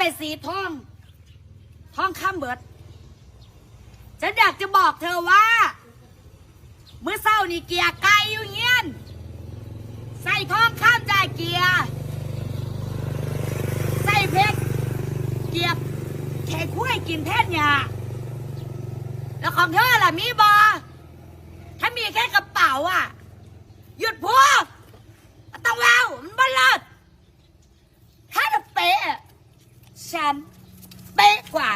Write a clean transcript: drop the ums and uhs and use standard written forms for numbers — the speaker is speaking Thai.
เป็นสีทองคำเบิดฉันอยากจะบอกเธอว่าเมื่อเศร้านี่เกียร์ไก่อยู่เงี้ยนใส่ทองข้ามจ่ายเกียร์ใส่เพชรเกียบแค่คุ้ยกินแทนยาแล้วของเธอล่ะมีบอถ้ามีแค่กระเป๋าอ่ะหยุดพูดต้องเล่ามันบ้าเลิศถ้าจะเป๊ะฉันเป๊ะกว่า